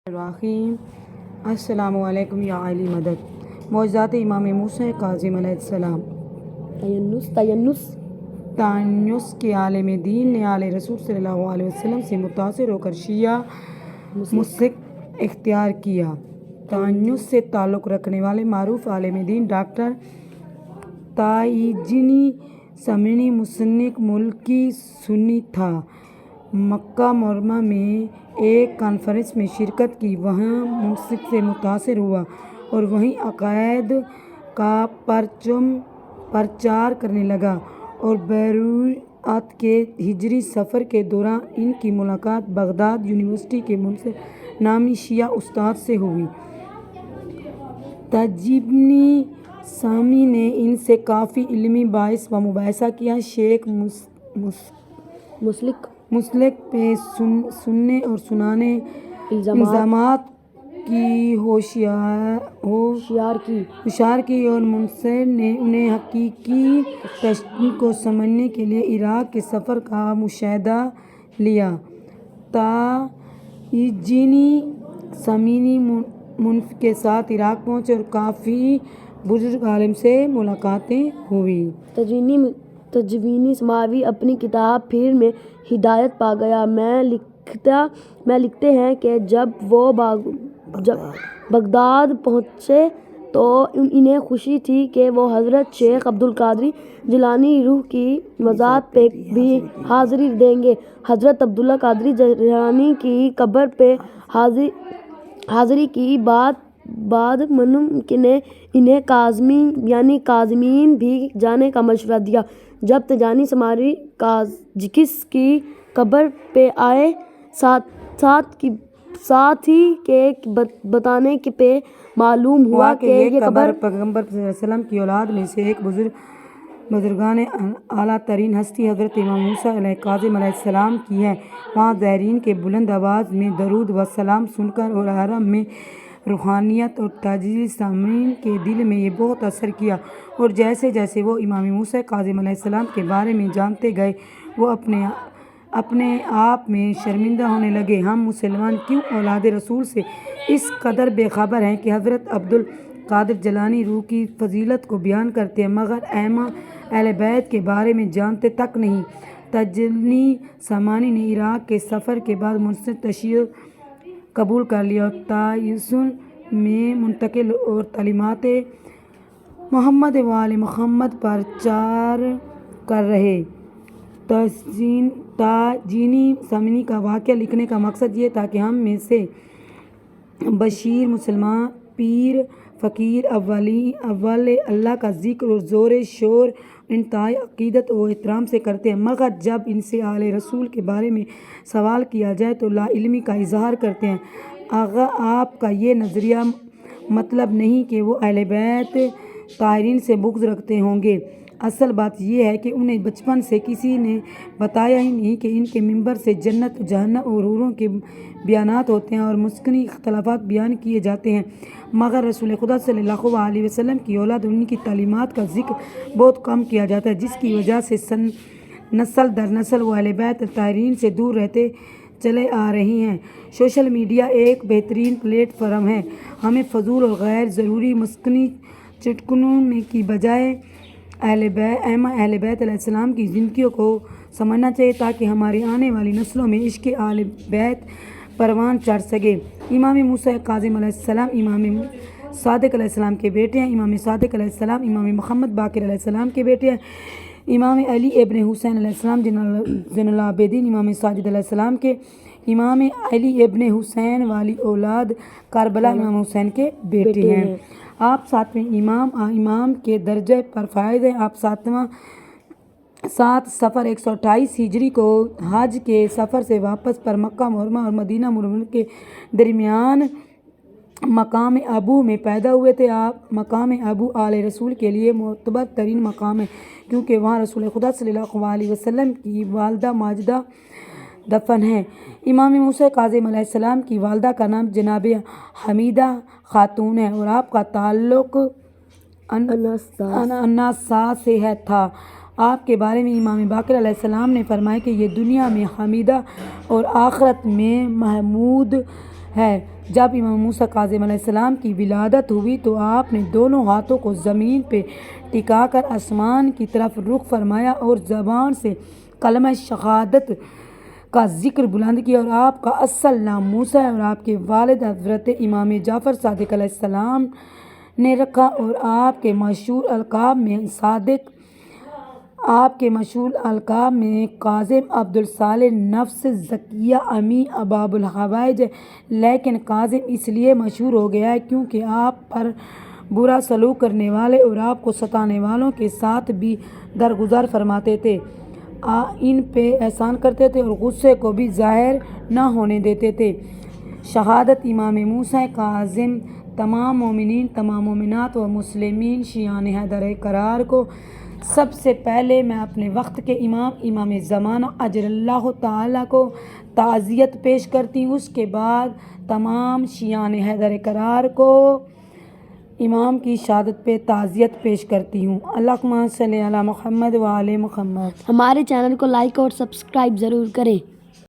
الرحیم السلام علیکم یا علی مدد معجزات امام موسیٰ کاظم علیہ السلام۔ تانیس کے عالم دین نے آل رسول صلی اللہ علیہ وسلم سے متاثر ہو کر شیعہ مسلک اختیار کیا۔ تانیس سے تعلق رکھنے والے معروف عالم دین ڈاکٹر تائیجنی سمنی مصنف ملکی سنی تھا۔ مکہ معظمہ میں ایک کانفرنس میں شرکت کی، وہاں مسلک سے متاثر ہوا اور وہیں عقائد کا پرچار کرنے لگا، اور بیروت کے ہجری سفر کے دوران ان کی ملاقات بغداد یونیورسٹی کے منصف نامی شیعہ استاد سے ہوئی۔ تائیجنی سامی نے ان سے کافی علمی بحث و مباحثہ کیا۔ شیخ مسلک پہ سننے اور سنانے الزامات کی ہوشیار کی، اور منصف نے انہیں حقیقی تشیع کو سمجھنے کے لیے عراق کے سفر کا مشاہدہ لیا۔ تائیجنی سامی منصف کے ساتھ عراق پہنچے اور کافی بزرگ عالم سے ملاقاتیں ہوئیں۔ تائیجنی ساماوی اپنی کتاب پھر میں ہدایت پا گیا میں لکھتے ہیں کہ جب وہ بغداد پہنچے تو انہیں خوشی تھی کہ وہ حضرت شیخ عبدالقادر جیلانی روح کی وضاحت پہ بھی حاضری دیں گے۔ حضرت عبدالقادر جیلانی کی قبر پہ حاضری کی بعد منعم نے انہیں قازمین بھی جانے کا مشورہ دیا۔ جب تائیجنی ساماوی قازقس کی قبر پہ آئے، ساتھ ہی کے بتانے پہ معلوم ہوا کہ یہ قبر پیغمبر صلی اللہ علیہ وسلم کی اولاد میں سے ایک بزرگان اعلیٰ ترین ہستی حضرت امام موسیٰ کاظم علیہ السلام کی ہے۔ وہاں زائرین کے بلند آواز میں درود و سلام سن کر اور حرم میں روحانیت اور تائیجنی سامعین کے دل میں یہ بہت اثر کیا، اور جیسے جیسے وہ امام موسیٰ کاظم علیہ السلام کے بارے میں جانتے گئے، وہ اپنے آپ میں شرمندہ ہونے لگے۔ ہم مسلمان کیوں اولاد رسول سے اس قدر بے خبر ہیں کہ حضرت عبدالقادر جیلانی روح کی فضیلت کو بیان کرتے ہیں، مگر ائمہ اہل بیت کے بارے میں جانتے تک نہیں۔ تائیجنی سامی نے عراق کے سفر کے بعد منصف تشیع قبول کر لیا اور تائیس میں منتقل اور تعلیمات محمد و آل محمد پرچار کر رہے۔ تائیجنی سامی کا واقعہ لکھنے کا مقصد یہ تھا کہ ہم میں سے بشیر مسلمان پیر فقیر اول اللہ کا ذکر اور زور شور انتہائی عقیدت و احترام سے کرتے ہیں، مگر جب ان سے آل رسول کے بارے میں سوال کیا جائے تو لا علمی کا اظہار کرتے ہیں۔ آغا آپ کا یہ نظریہ مطلب نہیں کہ وہ اہل بیت طاہرین سے بغض رکھتے ہوں گے، اصل بات یہ ہے کہ انہیں بچپن سے کسی نے بتایا ہی نہیں کہ ان کے منبر سے جنت و جہنم اور حوروں کے بیانات ہوتے ہیں اور مسکنی اختلافات بیان کیے جاتے ہیں، مگر رسول خدا صلی اللہ علیہ وسلم کی اولاد اور ان کی تعلیمات کا ذکر بہت کم کیا جاتا ہے، جس کی وجہ سے نسل در نسل وہ اہل بیت طاہرین سے دور رہتے چلے آ رہے ہیں۔ سوشل میڈیا ایک بہترین پلیٹ فارم ہے۔ ہمیں فضول اور غیر ضروری مسکنی چٹکنوں کی بجائے ائمہ اہل بیت علیہ السلام کی زندگیوں کو سمجھنا چاہیے تاکہ ہماری آنے والی نسلوں میں عشق اہل بیت پروان چڑھ سکے۔ امام موسیٰ کاظم علیہ السلام امام صادق علیہ السلام کے بیٹے ہیں۔ امام صادق علیہ السلام امام محمد باقر علیہ السلام کے بیٹے ہیں۔ امام علی ابن حسین علیہ السلام زین العابدین امام ساجد علیہ السلام کے، امام علی ابن حسین والی اولاد کربلا امام حسین کے بیٹے ہیں۔ آپ ساتویں امام کے درجے پر فائز ہیں۔ آپ 7 صفر 128 ہجری کو حج کے سفر سے واپس پر مکہ معظمہ اور مدینہ منورہ کے درمیان مقام ابو میں پیدا ہوئے تھے۔ مقام ابو آل رسول کے لیے معتبر ترین مقام ہے، کیونکہ وہاں رسول خدا صلی اللہ علیہ وسلم کی والدہ ماجدہ دفن ہے۔ امام موسیٰ کاظم علیہ السلام کی والدہ کا نام جناب حمیدہ خاتون ہے، اور آپ کا تعلق اناسا سے تھا۔ آپ کے بارے میں امام باقر علیہ السلام نے فرمایا کہ یہ دنیا میں حمیدہ اور آخرت میں محمود ہے۔ جب امام موسیٰ کاظم علیہ السلام کی ولادت ہوئی تو آپ نے دونوں ہاتھوں کو زمین پہ ٹکا کر آسمان کی طرف رخ فرمایا اور زبان سے کلمہ شہادت کا ذکر بلند کیا، اور آپ کا اصل نام موسیٰ ہے اور آپ کے والد حضرت امام جعفر صادق علیہ السلام نے رکھا، اور آپ کے مشہور القاب میں کاظم، عبدالصالح، نفس زکیہ، امی، اباب الحوائج ہے، لیکن کاظم اس لیے مشہور ہو گیا ہے کیونکہ آپ پر برا سلوک کرنے والے اور آپ کو ستانے والوں کے ساتھ بھی درگزر فرماتے تھے، ان پہ احسان کرتے تھے اور غصے کو بھی ظاہر نہ ہونے دیتے تھے۔ شہادت امام موسیٰ کاظم تمام مومنین، تمام مومنات و مسلمین شیعان حیدر کرار کو سب سے پہلے میں اپنے وقت کے امام زمانہ اجل اللہ تعالیٰ کو تعزیت پیش کرتی ہوں، اس کے بعد تمام شیعان حیدر کرار کو امام کی شہادت پہ تعزیت پیش کرتی ہوں۔ اللہم صلی علی محمد و آل محمد۔ ہمارے چینل کو لائک اور سبسکرائب ضرور کریں۔